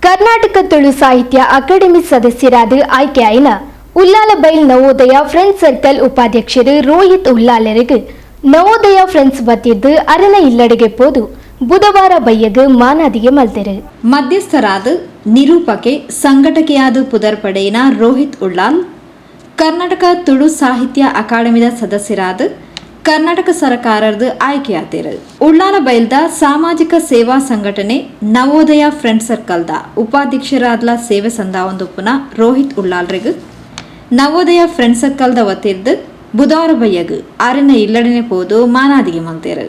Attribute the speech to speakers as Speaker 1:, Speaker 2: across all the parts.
Speaker 1: ಕರ್ನಾಟಕ ತುಳು ಸಾಹಿತ್ಯ ಅಕಾಡೆಮಿ ಸದಸ್ಯರಾದ ಆಯ್ಕೆಯಾಯಿನ ಉಳ್ಳಾಲಬೈಲ್ Navodaya friends circle ಉಪಾಧ್ಯಕ್ಷರು ರೋಹಿತ್ ಉಳ್ಳಾಲರಿಗೆ ನವೋದಯ ಫ್ರೆಂಡ್ಸ್ ವತಿದ್ದು ಅರನ ಇಲ್ಲಡೆಗೆ ಪೋದು ಬುಧವಾರ ಬಯ್ಯಗ ಮಾನಾದಿಗೆ ಮಲ್ತೆರು
Speaker 2: ಮಧ್ಯಸ್ಥರಾದ ನಿರೂಪಕೆ ಸಂಘಟಕೆಯಾದ ಪುದರ್ಪಡೆಯಿನ ರೋಹಿತ್ ಉಳ್ಳಾಲ್ ಕರ್ನಾಟಕ ತುಳು ಸಾಹಿತ್ಯ ಅಕಾಡೆಮಿದ ಸದಸ್ಯರಾದ ಕರ್ನಾಟಕ ಸರ್ಕಾರದ ಆಯ್ಕೆಯಾದರು. ಉಳ್ಳಾಲಬೈಲ್ದ ಸಾಮಾಜಿಕ ಸೇವಾ ಸಂಘಟನೆ ನವೋದಯ ಫ್ರೆಂಡ್ ಸರ್ಕಲ್ದ ಉಪಾಧ್ಯಕ್ಷರಾದ ಸೇವೆ ಸಂದಾವಂದೊಪ್ಪುನ ರೋಹಿತ್ ಉಳ್ಳಾಲ್ರಿಗೆ ನವೋದಯ ಫ್ರೆಂಡ್ ಸರ್ಕಲ್ದ ವತಿರ್ದು ಬುಧವಾರ ಬಯ್ಯಗ ಆರಿನ ಇಲ್ಲಡನೆ ಪೋದು ಮಾನಾದಿಗೆ ಮಲ್ತೇರು.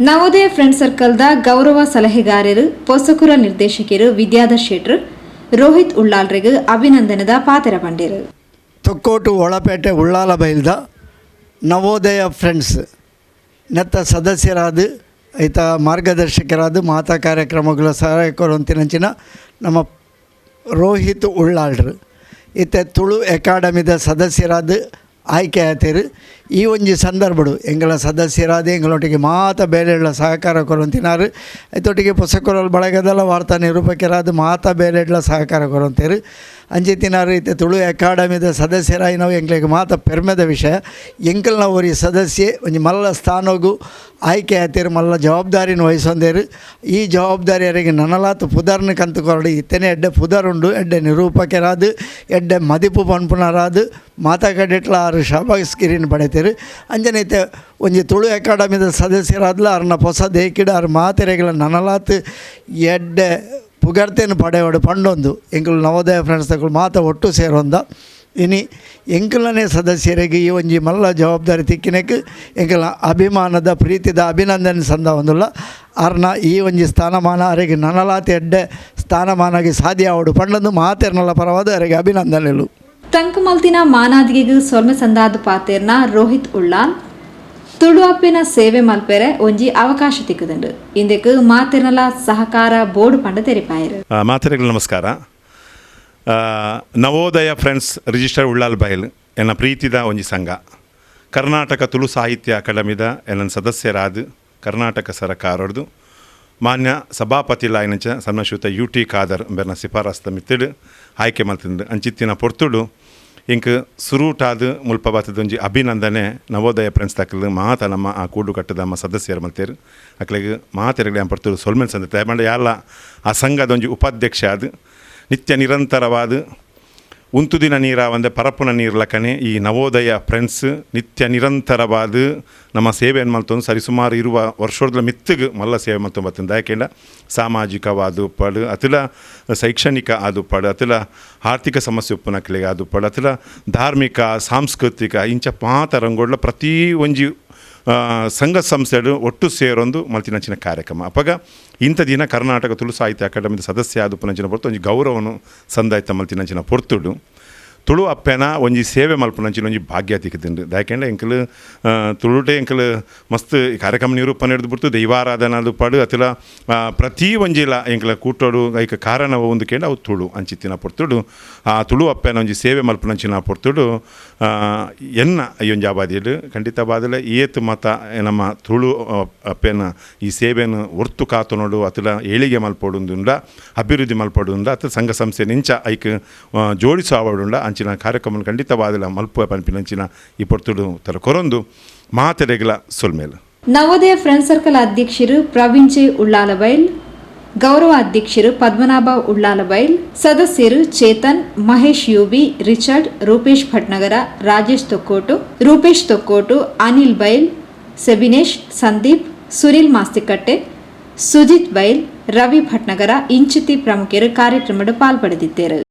Speaker 2: ನವೋದಯ ಫ್ರೆಂಡ್ ಸರ್ಕಲ್ದ ಗೌರವ ಸಲಹೆಗಾರರು ಪೊಸಕುರ ನಿರ್ದೇಶಕರು ವಿದ್ಯಾಧರ್ ಶೆಟ್ರು ರೋಹಿತ್ ಉಳ್ಳಾಲ್ರಿಗೆ ಅಭಿನಂದನದ ಪಾತ್ರ ಪಂಡಿರು.
Speaker 3: ತೊಕ್ಕೋಟು ಒಳಪೇಟೆ ಉಳ್ಳಾಲಬೈಲ್ದ ನವೋದಯ ಫ್ರೆಂಡ್ಸ್ ನೆತ್ತ ಸದಸ್ಯರಾದ ಈತ ಮಾರ್ಗದರ್ಶಕರಾದ ಮಾತಾ ಕಾರ್ಯಕ್ರಮಗಳ ಸಹಾಯಕರು ಅಂತಿನಂಚಿನ ನಮ್ಮ ರೋಹಿತ್ ಉಳ್ಳಾಳ್ರು ಈತ ತುಳು ಅಕಾಡೆಮಿದ ಸದಸ್ಯರಾದ ಆಯ್ಕೆ ಆಯ್ತೇರು. ಈ ಒಂಜಿ ಸಂದರ್ಭಡು ಎಂಗಳ ಸದಸ್ಯರಾದ ಎಂಗಳೊಟ್ಟಿಗೆ ಬೇರೆಗಳ ಸಹಕಾರ ಕೊರಂತಿನಾರು ಐತೊಟ್ಟಿಗೆ ಪೊಸಕೊರಲ್ ಬಳಗದಲ್ಲ ವಾರ್ತಾ ನಿರೂಪಕರಾದ ಬೇರೆಗಳ ಸಹಕಾರ ಕೊರಂತೇರು ಅಂಜಿತಿನಾರು ಐತೆ ತುಳು ಅಕಾಡೆಮಿದ ಸದಸ್ಯರಾಗಿ ನಾವು ಎಂಗ್ಲಿಗೆ ಪೆರ್ಮೆದ ವಿಷಯ ಎಂಕಲ್ ನಾವು ಒರಿ ಸದಸ್ಯೆ ಒಂಜಿ ಮಲ್ಲ ಸ್ಥಾನಗೂ ಆಯ್ಕೆ ಆಯ್ತೇರು ಮಲ್ಲ ಜವಾಬ್ದಾರಿನ ವಹಿಸೊಂದೇರು. ಈ ಜವಾಬ್ದಾರಿ ಅವರಿಗೆ ನನಲಾತು ಪುದರ್ನ ಕಂತು ಕೊರಡು ಇತ್ತನೇ ಎಡ್ಡೆ ಪುದರುಂಡು ಎಡ್ಡೆ ನಿರೂಪಕರಾದು ಎಡ್ಡೆ ಮದಿಪು ಪನ್ಪುನರಾದು ಮಾತಾಕಡಿಟ್ಲ ಆರು ಶಾಬಾಸ್ಗಿರಿನ ಪಡೆತೇರು ಅಂಜನೈತೆ ಒಂಜಿ ತುಳು ಅಕಾಡೆಮಿದ ಸದಸ್ಯರಾದ್ಲ ಅವ್ರನ್ನ ಹೊಸ ದೇಕಿಡ ಅವ್ರ ಮಾತೆರೆಗಳ ನನಲಾತು ಎಡ್ಡೆ ಪುಗಡ್ತೇನು ಪಡೆಯೋಡು ಪಂಡೊಂದು ಎಂಕಲು ನವೋದಯ ಫ್ರೆಂಡ್ಸ್ ತಗೊಳ್ಳು ಒಟ್ಟು ಸೇರೊಂದ ಇನಿ ಎಂಕಲನೇ ಸದಸ್ಯರಿಗೆ ಈ ಒಂಜಿ ಮಲ್ಲ ಜವಾಬ್ದಾರಿ ತಿಕ್ಕಿನಕ್ಕೆ ಎಂಕಲ ಅಭಿಮಾನದ ಪ್ರೀತಿದ ಅಭಿನಂದನೆ ಸಂದ ಒಂದುಲ್ಲ ಅವ್ರನ್ನ ಈ ಒಂಜಿ ಸ್ಥಾನಮಾನ ಅವರಿಗೆ ನನಲಾತಿ ಎಡ್ಡೆ ಸ್ಥಾನಮಾನಾಗಿ ಸಾಧ್ಯ ಆವಡು ಪಂಡೊಂದು ಮಾತೆರ್ನಲ್ಲ ಪರವಾದ ಅವರಿಗೆ ಅಭಿನಂದನೆಗಳು.
Speaker 2: ತಂಕುಮಲ್ತಿನ ಮಾನಾದಿಗೆಗೂ ಸೊಲ್ಮೆ ಸಂದಾದ ಪಾತೆರ್ನ ರೋಹಿತ್ ಉಳ್ಳಾಲ್ ತುಳು ಅಪ್ಪಿನ ಸೇವೆ ಮಲ್ಪೆರೆ ಒಂಜಿ ಅವಕಾಶ ತಿಕ್ಕುದುಂಡು ಇಂದಕ್ಕೆ ಮಾತೆರ್ನಲ ಸಹಕಾರ ಬೋರ್ಡ್ ಪಂಡ ತೆರಿಪಾಯರು.
Speaker 4: ಮಾತೆರೆಗಳು ನಮಸ್ಕಾರ. ನವೋದಯ ಫ್ರೆಂಡ್ಸ್ ರಿಜಿಸ್ಟರ್ ಉಳ್ಳಾಲಬೈಲ್ ಎನ್ನ ಪ್ರೀತಿದ ಒಂಜಿ ಸಂಘ ಕರ್ನಾಟಕ ತುಳು ಸಾಹಿತ್ಯ ಅಕಾಡೆಮಿದ ಎನ್ನ ಸದಸ್ಯರಾದ ಕರ್ನಾಟಕ ಸರ್ಕಾರದ್ದು ಮಾನ್ಯ ಸಭಾಪತಿ ಲಾಯ್ನಂಚ ಸನ್ಮಾಶ್ಯೂತ UT ಖಾದರ್ ಬೆರ್ನ ಸಿಫಾರಸ್ತ ಮಿತ್ತಿಡು ಆಯ್ಕೆ ಮಲ್ತಿಂದು ಅಂಚಿತ್ತಿನ ಪೊರ್ತುಡು ಇಂಕ್ ಸುರೂಟಾದ ಮುಲ್ಪ ಬಾತದೊಂಜಿ ಅಭಿನಂದನೆ ನವೋದಯ ಫ್ರೆಂಡ್ಸ್ ತಕ್ಕಲು ನಮ್ಮ ಆ ಕೂಡು ಕಟ್ಟದ ನಮ್ಮ ಸದಸ್ಯರು ಮಲ್ತೇರು ಅಕ್ಲಿಗೆ ಮಾತೆರೆಗಳು ಪೊರ್ತುಡು ಸೊಲ್ಮೆನ್ ಸಂದತೆ ಬಂಡ ಯಾಲ ಆ ಸಂಘದೊಂಜಿ ಉಪಾಧ್ಯಕ್ಷ ಆದ ನಿತ್ಯ ನಿರಂತರವಾದ ಉಂತು ದಿನ ನೀರ ಒಂದೇ ಪರಪ್ಪುನ ನೀರು ಲಕ್ಕನೆ ಈ ನವೋದಯ ಫ್ರೆಂಡ್ಸ್ ನಿತ್ಯ ನಿರಂತರವಾದ ನಮ್ಮ ಸೇವೆಯನ್ನು ಮಲ್ತೊಂದು ಸರಿಸುಮಾರು ಇರುವ ವರ್ಷದ ಮಿತ್ತಿಗೆ ಮಲ್ಲ ಸೇವೆ ಮಲ್ತೊಂಬತ್ತಂದು ಯಾಕೆಂಡ ಸಾಮಾಜಿಕವಾದ ಪಡು ಅತಲ ಶೈಕ್ಷಣಿಕ ಆದು ಪಡು ಅತಲ ಆರ್ಥಿಕ ಸಮಸ್ಯೆ ಉಪ್ಪುನಕ್ಲಿಗೆ ಆದು ಪಡು ಅತಲ ಧಾರ್ಮಿಕ ಸಾಂಸ್ಕೃತಿಕ ಇಂಚ ಪಾತರಂಗೋಡ್ಲ ಪ್ರತಿ ಒಂಜಿ ಸಂಘ ಸಂಸ್ಥೆಗಳು ಒಟ್ಟು ಸೇರೊಂದು ಮಲ್ತಿನಂಚಿನ ಕಾರ್ಯಕ್ರಮ ಅಪ್ಪಗ ಇಂಥ ದಿನ ಕರ್ನಾಟಕ ತುಳು ಸಾಹಿತ್ಯ ಅಕಾಡೆಮಿದ ಸದಸ್ಯ ಆದ ಪುನಂಚಿನ ಪೊರ್ತು ಒಂಜಿ ಗೌರವನು ಸಂದಾಯ್ತ ಮಲ್ತಿನಂಚಿನ ಪೊರ್ತುಡು ತುಳು ಅಪ್ಪೆನ ಒಂಜಿ ಸೇವೆ ಮಲ್ಪನಂಚಿನ ಒಂಜಿ ಭಾಗ್ಯ ತಿಕ್ಕಿದ್ದು ಯಾಕೆಂದ್ರೆ ಎಂಕಲು ತುಳುಟೆ ಎಂಕಲು ಮಸ್ತ್ ಕಾರ್ಯಕ್ರಮ ನಿರೂಪಣೆ ಹಿಡಿದು ಬಿಡ್ತು ದೈವಾರಾಧನದು ಪಡು ಅತಿಲ ಪ್ರತಿ ಒಂಜಿಲ ಎಂಕಲ ಕೂಟೋಡು ಐಕ ಕಾರಣ ಒಂದು ಕೇಂದ್ರ ಅವು ತುಳು ಅಂಚಿತ್ತಿನ ಪೊರ್ತುಡು ಆ ತುಳು ಅಪ್ಪೆನ ಒಂಜಿ ಸೇವೆ ಮಲ್ಪನಂಚಿನ ಪೊರ್ತುಡು ಎನ್ನ ಈ ಒಂಜಿ ಆಬಾದಿಯಡು ಖಂಡಿತ ಬಾದಲ ಏತು ಮತ ನಮ್ಮ ತುಳು ಅಪ್ಪೆನ ಈ ಸೇವೆಯನ್ನು ಒರ್ತು ಕಾತುನೋಡು ಅತಿಲ ಏಳಿಗೆ ಮಲ್ಪಡುಂದುಂಡ ಅಭಿವೃದ್ಧಿ ಮಲ್ಪಡುಂಡ ಅಥವಾ ಸಂಘ ಸಂಸ್ಥೆ ನಿಂಚ ಐಕ್ ಜೋಡಿಸೋ ಆವಡುಂಡ ಅಂಚಿನ ಕಾರ್ಯಕ್ರಮ ಖಂಡಿತವಾದ ಮಲ್ಪುವ ಪನ್ಪಿನಂಚಿನ ಈ ಪೊರ್ತುಡು ತರ ಕೊರೊಂದು ಮಾತೆರೆಗಳ ಸೊಲ್ಮೇಲು.
Speaker 2: ನವೋದಯ ಫ್ರೆಂಡ್ ಸರ್ಕಲ್ ಅಧ್ಯಕ್ಷರು ಪ್ರವೀಣ್ ಜೆ ಉಳ್ಳಾಲಬೈಲ್, ಗೌರವ ಅಧ್ಯಕ್ಷರು ಪದ್ಮನಾಭ ಉಳ್ಳಾಲಬೈಲ್, ಸದಸ್ಯರು ಚೇತನ್, ಮಹೇಶ್ ಯುಬಿ, ರಿಚರ್ಡ್, ರೂಪೇಶ್ ಭಟ್ನಗರ, ರಾಜೇಶ್ ತೊಕ್ಕೋಟು, ಅನಿಲ್ ಬೈಲ್, ಸೆಬಿನೇಶ್, ಸಂದೀಪ್, ಸುನಿಲ್ ಮಾಸ್ತಿಕಟ್ಟೆ, ಸುಜಿತ್ ಬೈಲ್, ರವಿ ಭಟ್ನಗರ ಇಂಚಿತಿ ಪ್ರಮುಖರು ಕಾರ್ಯಕ್ರಮದ ಪಾಲ್ಪಡೆದಿದ್ದರು.